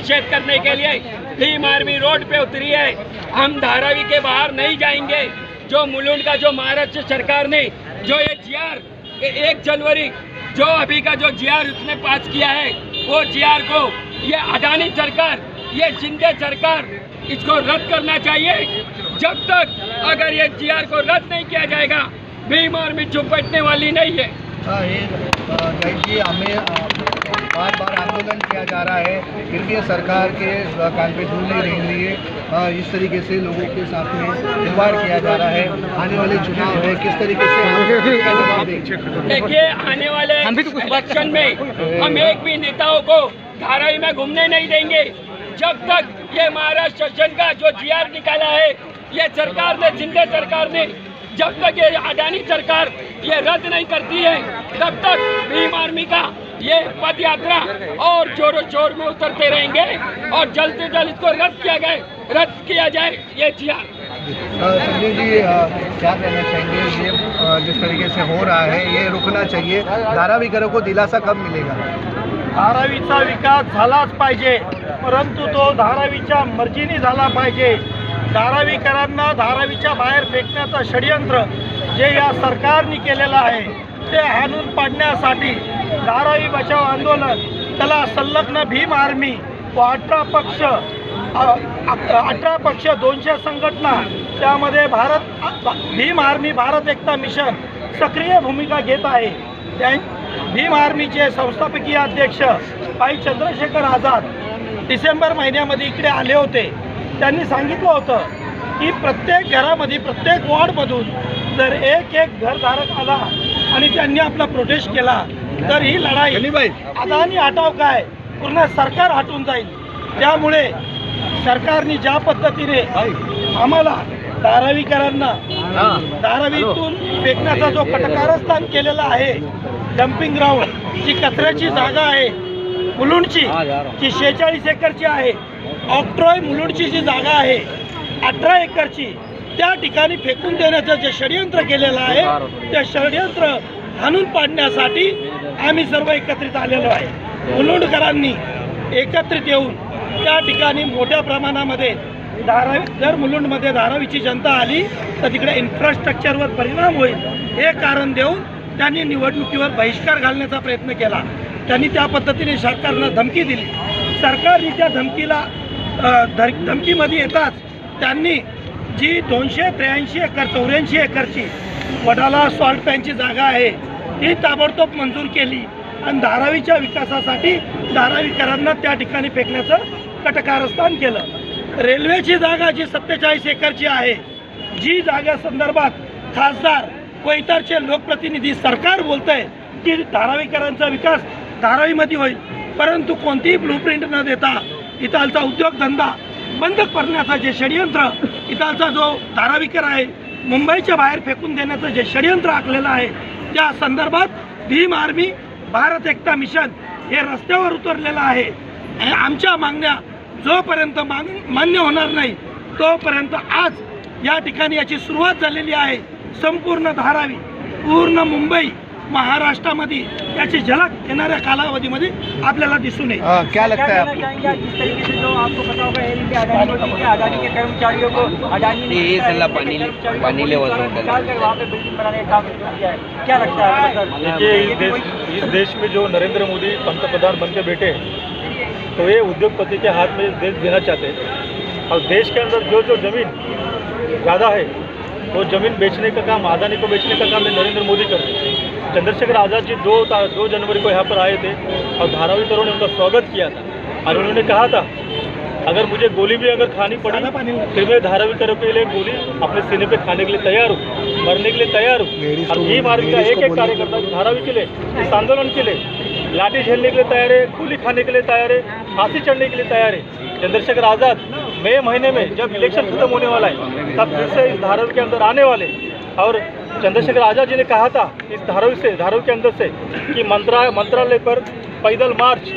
निषेध करने के लिए भीम आर्मी रोड पे उतरी है। हम धारावी के बाहर नहीं जाएंगे। जो मुलुंड का जो महाराष्ट्र सरकार ने जो ये जीआर 1 जनवरी जो अभी का जो जीआर उसने पास किया है, वो जीआर को ये अडानी सरकार, ये शिंदे सरकार इसको रद्द करना चाहिए। जब तक अगर ये जीआर को रद्द नहीं किया जाएगा, भीम आर्मी चुप बैठने वाली नहीं है। जी, हमें बार बार आंदोलन किया जा रहा है, फिर भी सरकार के कान पे धूल नहीं रही है। इस तरीके से लोगों के साथ में व्यवहार किया जा रहा है। आने वाले चुनाव है, किस तरीके से देखिए, आने वाले इलेक्शन में हम एक भी नेताओं को धारावी में घूमने नहीं देंगे जब तक ये महाराष्ट्र शासन का जो जीआर निकाला है, ये सरकार ने, शिंदे सरकार ने, जब तक ये अडानी सरकार ये रद्द नहीं करती है, तब तक भीम आर्मी का ये पद यात्रा और जोरों शोर में उतरते रहेंगे और जल्द से जल्द इसको रद्द किया जाए ये जीआर। संजय जी, क्या कहना चाहेंगे? ये जिस तरीके से हो रहा है, ये रुकना चाहिए। धारावीकरों को दिलासा कब मिलेगा? धारावीचा विकास झालाच पाहिजे, परंतु तो धारावीच्या मर्जीने झाला पाहिजे। धारावीकरांना धारावीच्या बाहेर फेकण्याचं षडयंत्र जे या सरकारने केलेलं आहे, ते हाणून पाडण्यासाठी धारावी बचाव आंदोलन, त्याला संलग्न भीम आर्मी व 18 पक्ष 200 संघटना, त्यामध्ये भीम आर्मी भारत एकता मिशन सक्रिय भूमिका घेत आहे। भीम आर्मीचे संस्थापकीय अध्यक्ष भाई चंद्रशेखर आझाद डिसेंबर महिन्यामध्ये इकडे आले होते। त्यांनी सांगितलं होतं की प्रत्येक घरामध्ये, प्रत्येक वॉर्डमधून जर एक घरधारक आला आणि त्यांनी आपला प्रोटेस्ट केला तर ही लढाई अदानी हटाव काय, पूर्ण सरकार हटून जाईल। त्यामुळे सरकारने ज्या पद्धतीने आम्हाला धारावीकरांना धारावीतून फेकण्याचा जो कटकारस्थान केलेला आहे, डम्पिंग ग्राउंड, जी कचऱ्याची जागा आहे मुलुंडची, जी 46 एकरची आहे, ऑक्ट्रॉय मुलुंडची जी जागा आहे 18 एकरची, त्या ठिकाणी फेकून देण्याचं जे षडयंत्र केलेलं आहे, ते षडयंत्र हाणून पाडण्यासाठी आम्ही सर्व एकत्रित आलेलो आहे। मुलुंडकरांनी एकत्रित येऊन त्या ठिकाणी मोठ्या प्रमाणामध्ये जर मुलुंडमध्ये धारावीची जनता आली तर तिकडे इन्फ्रास्ट्रक्चरवर परिणाम होईल, हे कारण देऊन त्यांनी निवडणुकीवर बहिष्कार घालण्याचा प्रयत्न केला। त्यांनी त्या पद्धतीने सरकारला धमकी दिली। सरकारने त्या धमकीमध्ये येताच त्यांनी जी 283 एकर 84 एकरची वडाला सॉल्ट पॅनची जागा आहे, ती ताबडतोब मंजूर केली आणि धारावीच्या विकासासाठी धारावीकरांना त्या ठिकाणी फेकण्याचं कटकारस्थान केलं। रेल्वेची जागा जी 47 एकरची आहे, जी जागा संदर्भात खासदार व इतरचे लोकप्रतिनिधी सरकार बोलतंय की धारावीकरांचा विकास धारावीमध्ये होईल, परंतु कोणतीही ब्लूप्रिंट न देता इथालचा उद्योगधंदा बंद करण्याचा जे षडयंत्र, इथालचा जो धारावीकर आहे मुंबईच्या बाहेर फेकून देण्याचं जे षडयंत्र आखलेलं आहे, त्या संदर्भात भीम आर्मी भारत एकता मिशन हे रस्त्यावर उतरलेलं आहे। आमच्या मागण्या जोपर्यंत मान्य होणार नाही तोपर्यंत आज या ठिकाणी याची सुरुवात झालेली आहे। संपूर्ण धारावी, पूर्ण मुंबई, महाराष्ट्रामध्ये याची झलक येणाऱ्या कालावधीमध्ये आपल्याला दिसून येईल। क्या लगता है आपको? जिस तरीके से जो आपको पता होगा एयर इंडिया अडानी के कर्मचारियों को अडानी ने पानी ले वहाँ पे बिल्डिंग बनाने का काम किया है, क्या लगता है? देखिए, इस देश में जो नरेंद्र मोदी पंतप्रधान बन के बैठे हैं, तो ये उद्योगपति के हाथ में देश देना चाहते हैं और देश के अंदर जो जमीन ज़्यादा है वो जमीन बेचने का काम, अडानी को बेचने का काम नरेंद्र मोदी करते हैं। चंद्रशेखर आज़ाद जी 2 जनवरी को यहाँ पर आए थे और धारावीकरों ने उनका स्वागत किया था और उन्होंने कहा था अगर मुझे गोली भी अगर खानी पड़ी फिर मैं धारावीकरों के लिए गोली अपने सीने पे खाने के लिए तैयार हूँ, मरने के लिए तैयार हूँ। और भीम आर्मी का एक कार्यकर्ता धारावी के लिए, इस आंदोलन के लिए लाठी झेलने के लिए तैयार है, गोली खाने के लिए तैयार है, फांसी चढ़ने के लिए तैयार है। चंद्रशेखर आज़ाद मई महीने में जब इलेक्शन खत्म होने वाला है तब फिर से इस धारावी के अंदर आने वाले, और चंद्रशेखर आज़ाद जी ने कहा था इस धारावी के अंदर से कि मंत्रालय पर पैदल मार्च,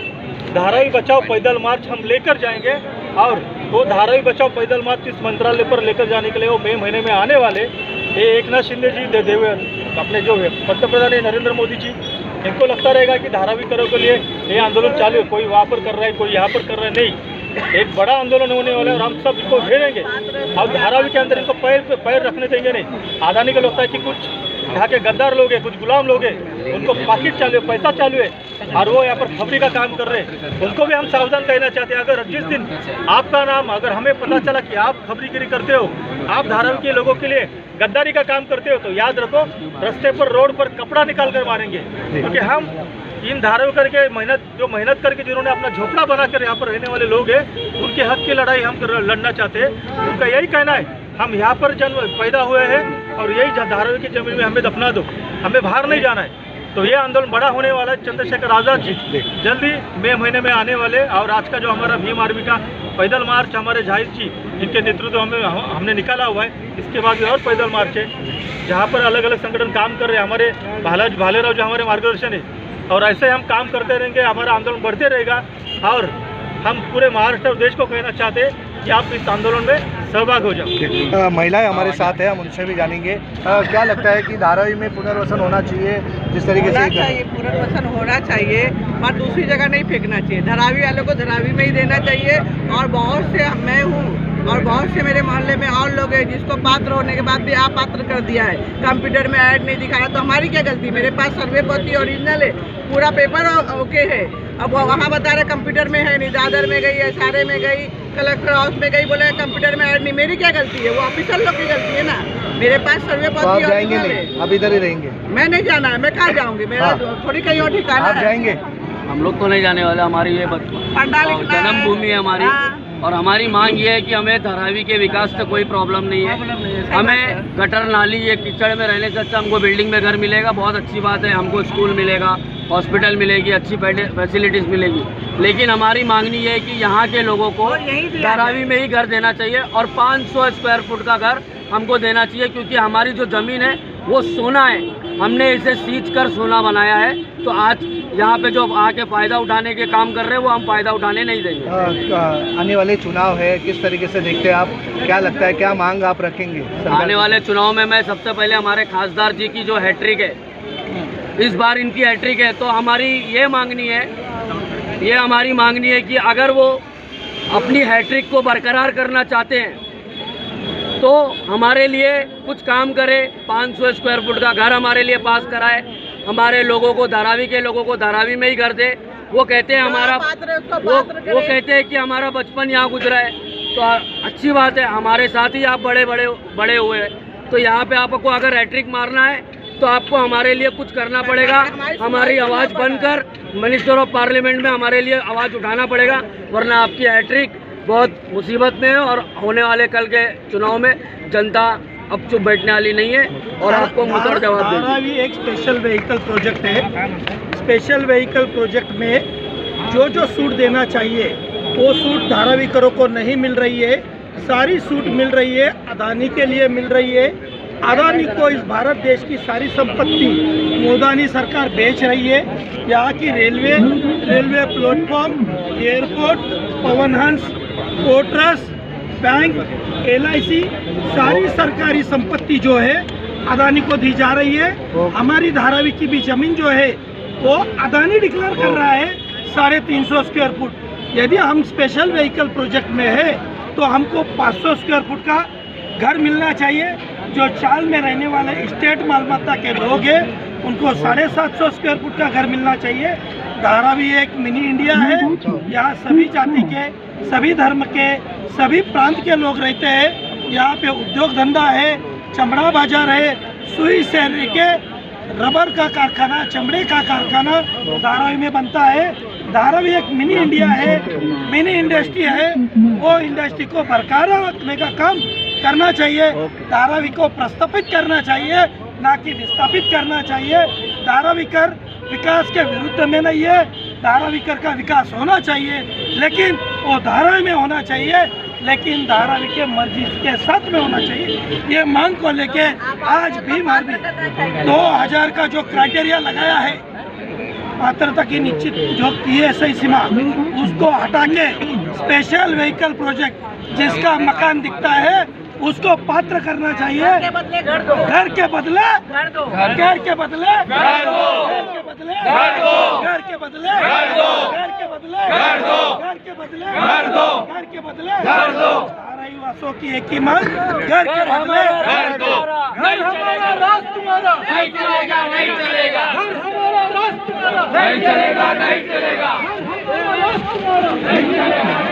धारावी बचाओ पैदल मार्च हम लेकर जाएंगे और वो धारावी बचाओ पैदल मार्च इस मंत्रालय पर लेकर जाने के लिए वो मई महीने में आने वाले। ये एकनाथ शिंदे जी अपने जो है पंतप्रधान नरेंद्र मोदी जी, इनको लगता रहेगा कि धारावीकरों के लिए ये आंदोलन चालू है, कोई वहाँ पर कर रहा है, कोई यहाँ पर कर रहा है, नहीं। एक बड़ा आंदोलन होने वाला है और हम सब इसको घेरेंगे। अब धारावी के अंदर इनको पैर रखने देंगे नहीं। अदानी को लगता है कि कुछ यहाँ के गद्दार लोग हैं, कुछ गुलाम लोग हैं, उनको पॉकेट चालू है, पैसा चालू है और वो यहाँ पर खबरी का काम कर रहे हैं। उनको भी हम सावधान कहना चाहते हैं, अगर जिस दिन आपका नाम अगर हमें पता चला कि आप खबरीगिरी करते हो, आप धारावी के लोगों के लिए गद्दारी का काम करते हो, तो याद रखो रास्ते पर रोड पर कपड़ा निकाल कर मारेंगे। क्योंकि हम इन धारावी करके मेहनत करके जिन्होंने अपना झोपड़ा बनाकर यहाँ पर रहने वाले लोग हैं, उनके हक की लड़ाई हम लड़ना चाहते हैं। उनका यही कहना है, हम यहाँ पर जन्म पैदा हुए हैं और यही धारावी की जमीन में हमें दफना दो, हमें बाहर नहीं जाना है। तो ये आंदोलन बड़ा होने वाला है। चंद्रशेखर आज़ाद जी जल्दी मई महीने में आने वाले, और आज का जो हमारा भीम आर्मी का पैदल मार्च हमारे जाहिर जी इनके नेतृत्व हमने निकाला हुआ है। इसके बाद भी और पैदल मार्च है जहाँ पर अलग अलग संगठन काम कर रहे हैं। हमारे भालेराव जो हमारे मार्गदर्शन है, और ऐसे हम काम करते रहेंगे, हमारा आंदोलन बढ़ते रहेगा। और हम पूरे महाराष्ट्र और देश को कहना चाहते हैं कि आप इस आंदोलन में सहभाग हो जाओ। महिलाएं हमारे साथ है, हम उनसे भी जानेंगे। क्या लगता है कि धारावी में पुनर्वसन होना चाहिए? जिस तरीके से पुनर्वसन होना चाहिए और दूसरी जगह नहीं फेंकना चाहिए। धारावी वालों को धारावी में ही देना चाहिए। और बहुत से मैं हूँ और बहुत से मेरे मोहल्ले में और लोग हैं जिसको पात्र होने के बाद भी अपात्र कर दिया है, कंप्यूटर में ऐड नहीं दिखाया। तो हमारी क्या गलती? मेरे पास सर्वे पत्ती ओरिजिनल है, पूरा पेपर ओके है। अब वहाँ बता रहे कंप्यूटर में है नहीं, दादर में गई, SRA में गई, कलेक्टर हाउस में गई, बोले कंप्यूटर में ऐड नहीं। मेरी क्या गलती है? वो ऑफिसर लोग की गलती है ना। मेरे पास सर्वे पत्ती ओरिजिनल है। अब इधर ही रहेंगे? मैं नहीं जाना है, मैं कहाँ जाऊँगी? मेरा थोड़ी कहीं और ठिकाना है। जाएंगे? हम लोग तो नहीं जाने वाले, हमारी ये जन्मभूमि है हमारी। और हमारी मांग ये है कि हमें धारावी के विकास से कोई प्रॉब्लम नहीं है। हमें गटर नाली ये कीचड़ में रहने से अच्छा हमको बिल्डिंग में घर मिलेगा, बहुत अच्छी बात है। हमको स्कूल मिलेगा, हॉस्पिटल मिलेगी, अच्छी फैसिलिटीज़ मिलेगी। लेकिन हमारी मांगनी ये है कि यहाँ के लोगों को धारावी में ही घर देना चाहिए और 500 स्क्वायर फुट का घर हमको देना चाहिए। क्योंकि हमारी जो ज़मीन है वो सोना है, हमने इसे सींच कर सोना बनाया है। तो आज यहाँ पे जो आके फ़ायदा उठाने के काम कर रहे हैं वो हम फ़ायदा उठाने नहीं देंगे। आने वाले चुनाव है, किस तरीके से देखते हैं आप? क्या लगता है, क्या मांग आप रखेंगे? आने वाले चुनाव में मैं सबसे पहले हमारे खासदार जी की जो हैट्रिक है, इस बार इनकी हैट्रिक है, तो हमारी ये हमारी मांगनी है कि अगर वो अपनी हैट्रिक को बरकरार करना चाहते हैं तो हमारे लिए कुछ काम करे। 500 स्क्वायर फुट का घर हमारे लिए पास कराए, हमारे लोगों को, धारावी के लोगों को धारावी में ही घर दे। वो कहते हैं हमारा वो कहते हैं कि हमारा बचपन यहाँ गुजरा है, तो अच्छी बात है, हमारे साथ ही आप बड़े हुए हैं। तो यहाँ पे आपको अगर हैट्रिक मारना है तो आपको हमारे लिए कुछ करना पड़ेगा। हमारी आवाज़ बनकर मिनिस्टर ऑफ पार्लियामेंट में हमारे लिए आवाज़ उठाना पड़ेगा, वरना आपकी हैट्रिक बहुत मुसीबत में है। और होने वाले कल के चुनाव में जनता अब चुप बैठने वाली नहीं है और आपको मुसर जवाब देगी। धारावी एक स्पेशल व्हीकल प्रोजेक्ट है। स्पेशल व्हीकल प्रोजेक्ट में जो सूट देना चाहिए वो सूट धारावीकरों को नहीं मिल रही है। सारी सूट मिल रही है अदानी के लिए मिल रही है। अदानी को इस भारत देश की सारी संपत्ति मोदी सरकार बेच रही है। यहाँ की railway platform, airport, Pawan Hans, पोर्ट्रस, bank, LIC, सारी सरकारी संपत्ति जो है अदानी को दी जा रही है। हमारी धारावी की भी जमीन जो है वो अदानी डिक्लेयर कर रहा है 350 स्क्वायर फुट। यदि हम स्पेशल व्हीकल प्रोजेक्ट में है तो हमको 500 स्क्वायर फुट का घर मिलना चाहिए। जो चाल में रहने वाले स्टेट मालमत्ता के लोग हैं उनको 750 स्क्वायर फुट का घर मिलना चाहिए। धारावी एक मिनी इंडिया है। यहाँ सभी जाति के, सभी धर्म के, सभी प्रांत के लोग रहते हैं। यहाँ पे उद्योग धंधा है, चमड़ा बाजार है, सुई से लेके रबर का कारखाना, चमड़े का कारखाना धारावी में बनता है। धारावी एक मिनी इंडिया है, मिनी इंडस्ट्री है। वो इंडस्ट्री को बरकरार रखने का काम करना चाहिए। धारावी को प्रस्तापित करना चाहिए, ना कि विस्थापित करना चाहिए। धारावीकर विकास के विरुद्ध में नहीं है। धारावीकर का विकास होना चाहिए, लेकिन वो धारावी में होना चाहिए, लेकिन धारावी के मर्जी के साथ में होना चाहिए। ये मांग को लेके आज भीम आर्मी 2000 का जो क्राइटेरिया लगाया है, पात्रता की निश्चित जो PSI सीमा, उसको हटा के स्पेशल व्हीकल प्रोजेक्ट जिसका मकान दिखता है उसको पात्र करना चाहिए। घर के बदले घर दो, घर के बदले घर दो, घर के बदले घर दो, घर के बदले घर दो, घर के बदले घर दो, घर के बदले घर दो, घर के बदले घर दो, घर के बदले घर दो। धारावी वासियों की एक ही मांग, घर के बदले घर दो। घर हमारा राष्ट्र तुम्हारा, नहीं चलेगा, नहीं चलेगा, घर हमारा राष्ट्र तुम्हारा, नहीं चलेगा, नहीं चलेगा, घर हमारा राष्ट्र तुम्हारा, नहीं चलेगा।